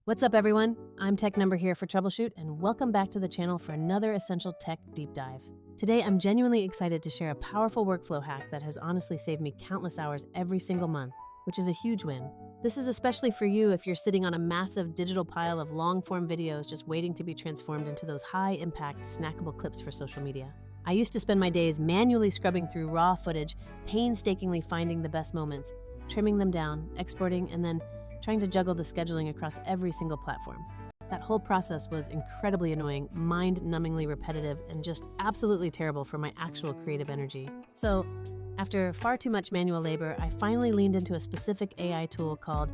What's up, everyone? I'm Tech Number here for Troubleshoot, and welcome back to the channel for another essential tech deep dive. Today, I'm genuinely excited to share a powerful workflow hack that has honestly saved me countless hours every single month, which is a huge win. This is especially for you if you're sitting on a massive digital pile of long-form videos just waiting to be transformed into those high-impact, snackable clips for social media. I used to spend my days manually scrubbing through raw footage, painstakingly finding the best moments, trimming them down, exporting, and then trying to juggle the scheduling across every single platform. That whole process was incredibly annoying, mind-numbingly repetitive, and just absolutely terrible for my actual creative energy. So, after far too much manual labor, I finally leaned into a specific AI tool called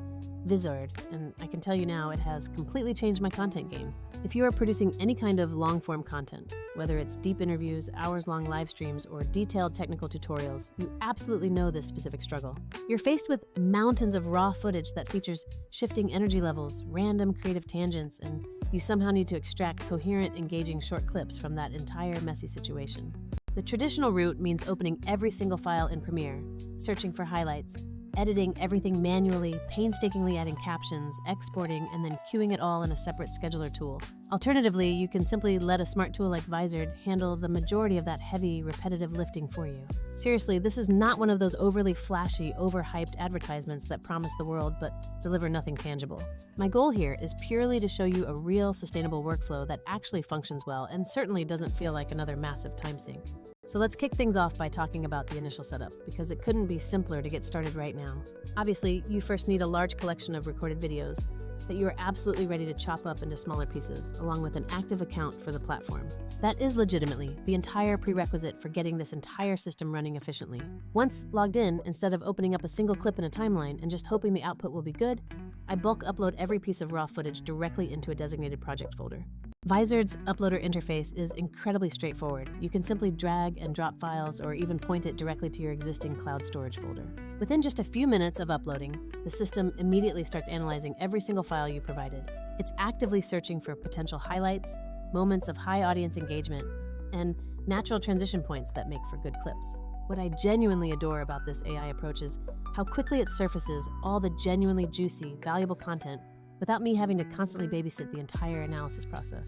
Vizard, and I can tell you now it has completely changed my content game. If you are producing any kind of long-form content, whether it's deep interviews, hours-long live streams, or detailed technical tutorials, you absolutely know this specific struggle. You're faced with mountains of raw footage that features shifting energy levels, random creative tangents, and you somehow need to extract coherent, engaging short clips from that entire messy situation. The traditional route means opening every single file in Premiere, searching for highlights, editing everything manually, painstakingly adding captions, exporting, and then queuing it all in a separate scheduler tool. Alternatively, you can simply let a smart tool like Vizard handle the majority of that heavy, repetitive lifting for you. Seriously, this is not one of those overly flashy, overhyped advertisements that promise the world but deliver nothing tangible. My goal here is purely to show you a real, sustainable workflow that actually functions well and certainly doesn't feel like another massive time sink. So let's kick things off by talking about the initial setup, because it couldn't be simpler to get started right now. Obviously, you first need a large collection of recorded videos that you are absolutely ready to chop up into smaller pieces, along with an active account for the platform. That is legitimately the entire prerequisite for getting this entire system running efficiently. Once logged in, instead of opening up a single clip in a timeline and just hoping the output will be good, I bulk upload every piece of raw footage directly into a designated project folder. Vizard's uploader interface is incredibly straightforward. You can simply drag and drop files or even point it directly to your existing cloud storage folder. Within just a few minutes of uploading, the system immediately starts analyzing every single file you provided. It's actively searching for potential highlights, moments of high audience engagement, and natural transition points that make for good clips. What I genuinely adore about this AI approach is how quickly it surfaces all the genuinely juicy, valuable content without me having to constantly babysit the entire analysis process.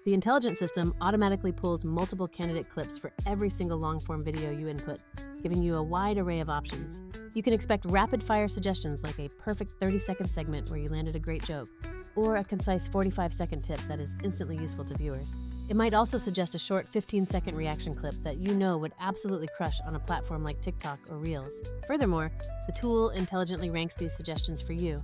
The intelligent system automatically pulls multiple candidate clips for every single long-form video you input, giving you a wide array of options. You can expect rapid-fire suggestions like a perfect 30-second segment where you landed a great joke, or a concise 45-second tip that is instantly useful to viewers. It might also suggest a short 15-second reaction clip that you know would absolutely crush on a platform like TikTok or Reels. Furthermore, the tool intelligently ranks these suggestions for you,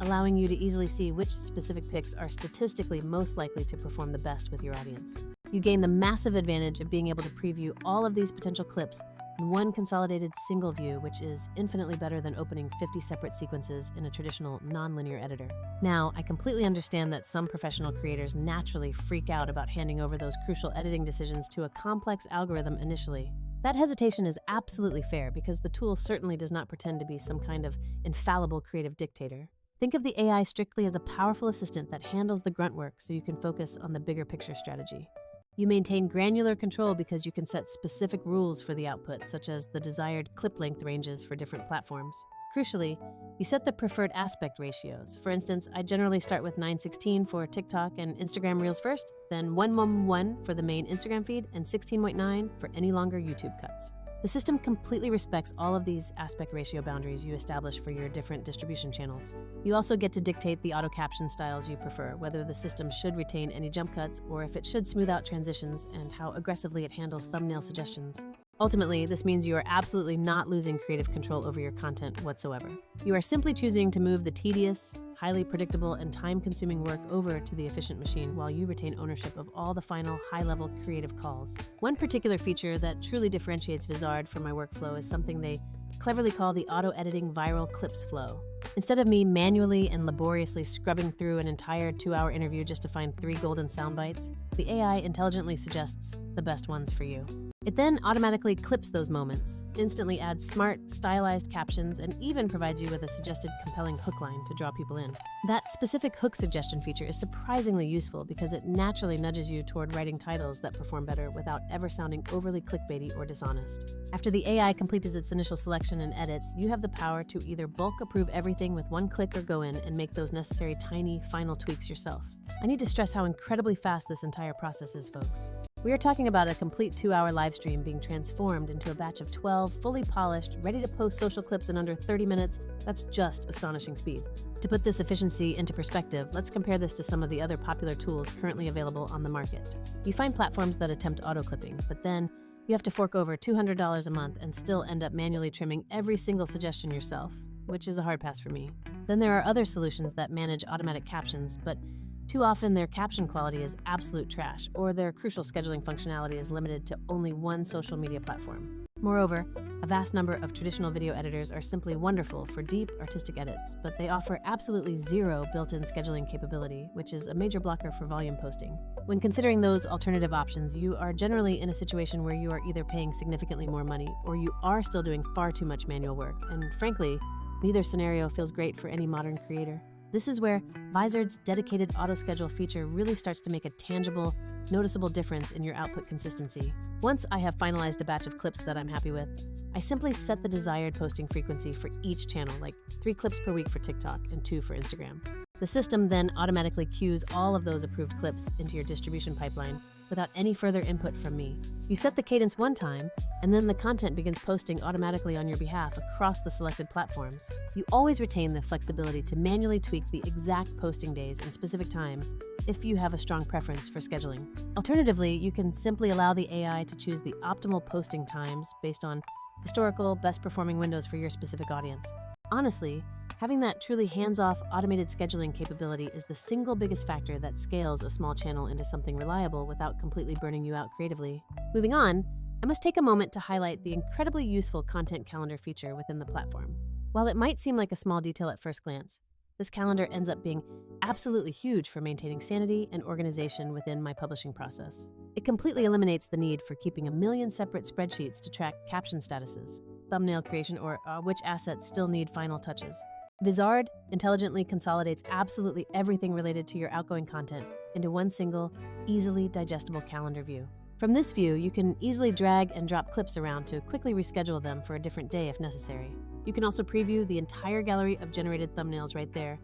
allowing you to easily see which specific picks are statistically most likely to perform the best with your audience. You gain the massive advantage of being able to preview all of these potential clips in one consolidated single view, which is infinitely better than opening 50 separate sequences in a traditional non-linear editor. Now, I completely understand that some professional creators naturally freak out about handing over those crucial editing decisions to a complex algorithm initially. That hesitation is absolutely fair because the tool certainly does not pretend to be some kind of infallible creative dictator. Think of the AI strictly as a powerful assistant that handles the grunt work so you can focus on the bigger picture strategy. You maintain granular control because you can set specific rules for the output, such as the desired clip length ranges for different platforms. Crucially, you set the preferred aspect ratios. For instance, I generally start with 9:16 for TikTok and Instagram Reels first, then 1:1 for the main Instagram feed, and 16:9 for any longer YouTube cuts. The system completely respects all of these aspect ratio boundaries you establish for your different distribution channels. You also get to dictate the auto caption styles you prefer, whether the system should retain any jump cuts or if it should smooth out transitions, and how aggressively it handles thumbnail suggestions. Ultimately, this means you are absolutely not losing creative control over your content whatsoever. You are simply choosing to move the tedious, highly predictable, and time-consuming work over to the efficient machine while you retain ownership of all the final high-level creative calls. One particular feature that truly differentiates Vizard from my workflow is something they cleverly call the auto-editing viral clips flow. Instead of me manually and laboriously scrubbing through an entire 2-hour interview just to find 3 golden sound bites, the AI intelligently suggests the best ones for you. It then automatically clips those moments, instantly adds smart, stylized captions, and even provides you with a suggested compelling hook line to draw people in. That specific hook suggestion feature is surprisingly useful because it naturally nudges you toward writing titles that perform better without ever sounding overly clickbaity or dishonest. After the AI completes its initial selection and edits, you have the power to either bulk approve everything with one click or go in and make those necessary tiny final tweaks yourself. I need to stress how incredibly fast this entire process is, folks. We are talking about a complete 2-hour live stream being transformed into a batch of 12 fully polished, ready-to-post social clips in under 30 minutes. That's just astonishing speed. To put this efficiency into perspective, let's compare this to some of the other popular tools currently available on the market. You find platforms that attempt auto-clipping, but then you have to fork over $200 a month and still end up manually trimming every single suggestion yourself, which is a hard pass for me. Then there are other solutions that manage automatic captions, but too often their caption quality is absolute trash, or their crucial scheduling functionality is limited to only one social media platform. Moreover, a vast number of traditional video editors are simply wonderful for deep, artistic edits, but they offer absolutely zero built-in scheduling capability, which is a major blocker for volume posting. When considering those alternative options, you are generally in a situation where you are either paying significantly more money, or you are still doing far too much manual work, and frankly, neither scenario feels great for any modern creator. This is where Vizard's dedicated auto-schedule feature really starts to make a tangible, noticeable difference in your output consistency. Once I have finalized a batch of clips that I'm happy with, I simply set the desired posting frequency for each channel, like 3 clips per week for TikTok and 2 for Instagram. The system then automatically queues all of those approved clips into your distribution pipeline without any further input from me. You set the cadence one time, and then the content begins posting automatically on your behalf across the selected platforms. You always retain the flexibility to manually tweak the exact posting days and specific times if you have a strong preference for scheduling. Alternatively, you can simply allow the AI to choose the optimal posting times based on historical, best-performing windows for your specific audience. Honestly, having that truly hands-off automated scheduling capability is the single biggest factor that scales a small channel into something reliable without completely burning you out creatively. Moving on, I must take a moment to highlight the incredibly useful content calendar feature within the platform. While it might seem like a small detail at first glance, this calendar ends up being absolutely huge for maintaining sanity and organization within my publishing process. It completely eliminates the need for keeping a million separate spreadsheets to track caption statuses, thumbnail creation, or which assets still need final touches. Vizard intelligently consolidates absolutely everything related to your outgoing content into one single, easily digestible calendar view. From this view, you can easily drag and drop clips around to quickly reschedule them for a different day if necessary. You can also preview the entire gallery of generated thumbnails right there,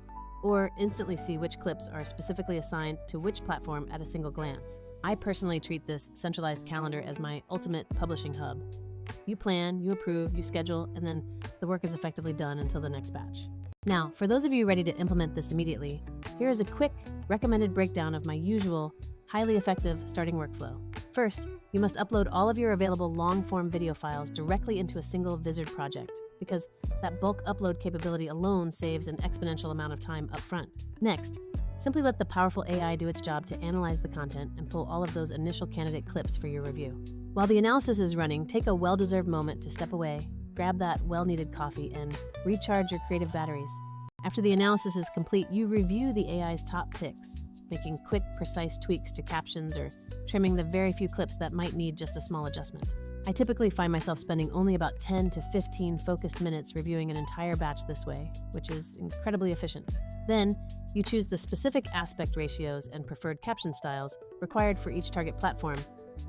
or instantly see which clips are specifically assigned to which platform at a single glance. I personally treat this centralized calendar as my ultimate publishing hub. You plan, you approve, you schedule, and then the work is effectively done until the next batch. Now, for those of you ready to implement this immediately, here is a quick, recommended breakdown of my usual, highly effective starting workflow. First, you must upload all of your available long-form video files directly into a single Vizard project, because that bulk upload capability alone saves an exponential amount of time upfront. Next, simply let the powerful AI do its job to analyze the content and pull all of those initial candidate clips for your review. While the analysis is running, take a well-deserved moment to step away, grab that well-needed coffee, and recharge your creative batteries. After the analysis is complete, you review the AI's top picks, making quick, precise tweaks to captions or trimming the very few clips that might need just a small adjustment. I typically find myself spending only about 10 to 15 focused minutes reviewing an entire batch this way, which is incredibly efficient. Then, you choose the specific aspect ratios and preferred caption styles required for each target platform.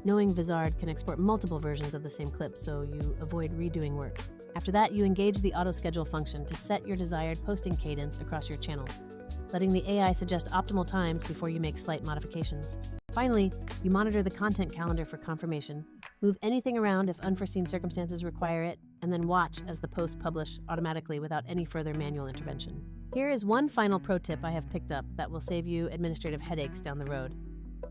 Knowing Vizard can export multiple versions of the same clip, so you avoid redoing work. After that, you engage the auto-schedule function to set your desired posting cadence across your channels, letting the AI suggest optimal times before you make slight modifications. Finally, you monitor the content calendar for confirmation, move anything around if unforeseen circumstances require it, and then watch as the posts publish automatically without any further manual intervention. Here is one final pro tip I have picked up that will save you administrative headaches down the road.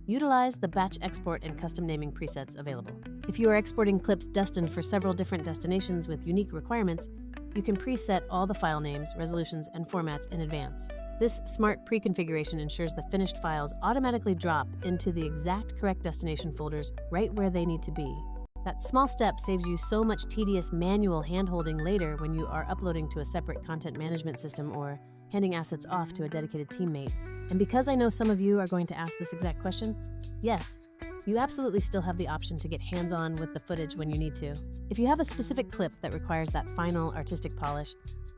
Utilize the batch export and custom naming presets available. If you are exporting clips destined for several different destinations with unique requirements, you can preset all the file names, resolutions, and formats in advance. This smart pre-configuration ensures the finished files automatically drop into the exact correct destination folders right where they need to be. That small step saves you so much tedious manual hand-holding later when you are uploading to a separate content management system or handing assets off to a dedicated teammate. And because I know some of you are going to ask this exact question, yes, you absolutely still have the option to get hands-on with the footage when you need to. If you have a specific clip that requires that final artistic polish,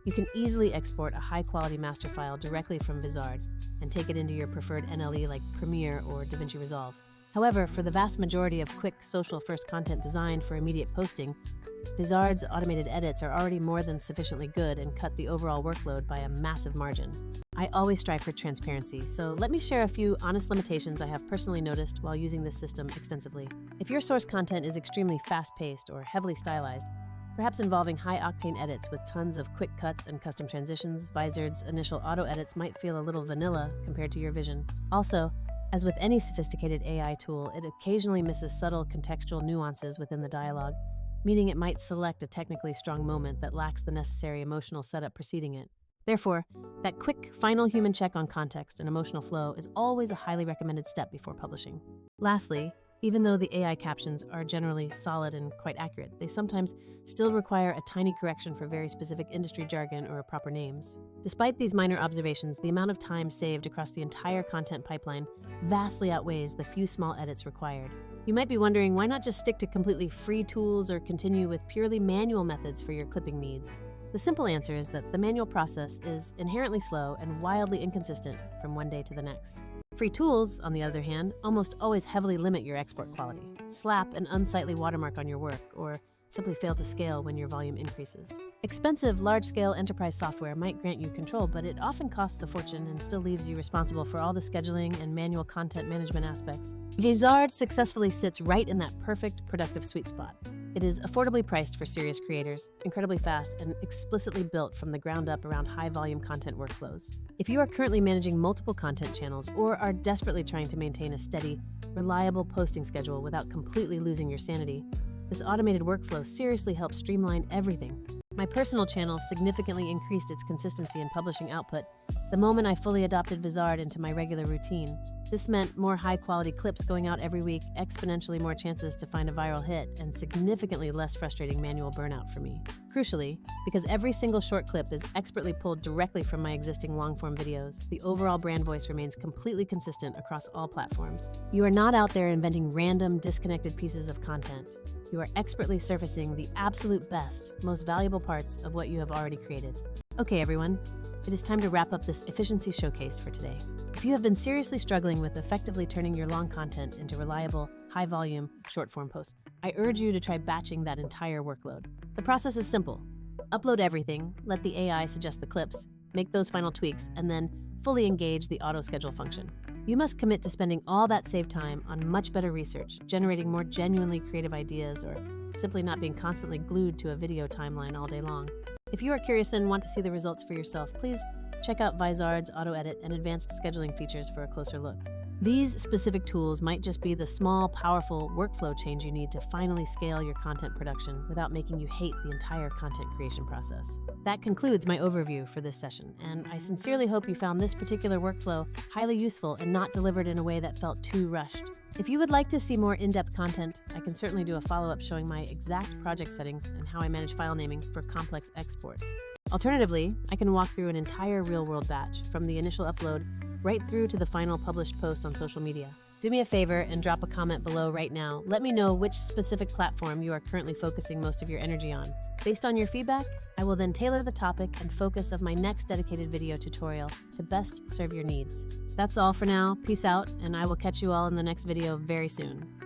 you can easily export a high-quality master file directly from Vizard and take it into your preferred NLE like Premiere or DaVinci Resolve. However, for the vast majority of quick social-first content designed for immediate posting, Vizard's automated edits are already more than sufficiently good and cut the overall workload by a massive margin. I always strive for transparency, so let me share a few honest limitations I have personally noticed while using this system extensively. If your source content is extremely fast-paced or heavily stylized, perhaps involving high-octane edits with tons of quick cuts and custom transitions, Vizard's initial auto-edits might feel a little vanilla compared to your vision. Also, as with any sophisticated AI tool, it occasionally misses subtle contextual nuances within the dialogue, meaning it might select a technically strong moment that lacks the necessary emotional setup preceding it. Therefore, that quick, final human check on context and emotional flow is always a highly recommended step before publishing. Lastly, even though the AI captions are generally solid and quite accurate, they sometimes still require a tiny correction for very specific industry jargon or proper names. Despite these minor observations, the amount of time saved across the entire content pipeline vastly outweighs the few small edits required. You might be wondering, why not just stick to completely free tools or continue with purely manual methods for your clipping needs? The simple answer is that the manual process is inherently slow and wildly inconsistent from one day to the next. Free tools, on the other hand, almost always heavily limit your export quality, slap an unsightly watermark on your work, or simply fail to scale when your volume increases. Expensive, large-scale enterprise software might grant you control, but it often costs a fortune and still leaves you responsible for all the scheduling and manual content management aspects. Vizard successfully sits right in that perfect, productive sweet spot. It is affordably priced for serious creators, incredibly fast, and explicitly built from the ground up around high-volume content workflows. If you are currently managing multiple content channels or are desperately trying to maintain a steady, reliable posting schedule without completely losing your sanity, this automated workflow seriously helps streamline everything. My personal channel significantly increased its consistency in publishing output the moment I fully adopted Vizard into my regular routine. This meant more high-quality clips going out every week, exponentially more chances to find a viral hit, and significantly less frustrating manual burnout for me. Crucially, because every single short clip is expertly pulled directly from my existing long-form videos, the overall brand voice remains completely consistent across all platforms. You are not out there inventing random, disconnected pieces of content. You are expertly surfacing the absolute best, most valuable parts of what you have already created. Okay, everyone, it is time to wrap up this efficiency showcase for today. If you have been seriously struggling with effectively turning your long content into reliable, high-volume, short-form posts, I urge you to try batching that entire workload. The process is simple. Upload everything, let the AI suggest the clips, make those final tweaks, and then fully engage the auto-schedule function. You must commit to spending all that saved time on much better research, generating more genuinely creative ideas, or simply not being constantly glued to a video timeline all day long. If you are curious and want to see the results for yourself, please check out Vizard's auto-edit and advanced scheduling features for a closer look. These specific tools might just be the small, powerful workflow change you need to finally scale your content production without making you hate the entire content creation process. That concludes my overview for this session, and I sincerely hope you found this particular workflow highly useful and not delivered in a way that felt too rushed. If you would like to see more in-depth content, I can certainly do a follow-up showing my exact project settings and how I manage file naming for complex exports. Alternatively, I can walk through an entire real-world batch, from the initial upload right through to the final published post on social media. Do me a favor and drop a comment below right now. Let me know which specific platform you are currently focusing most of your energy on. Based on your feedback, I will then tailor the topic and focus of my next dedicated video tutorial to best serve your needs. That's all for now. Peace out, and I will catch you all in the next video very soon.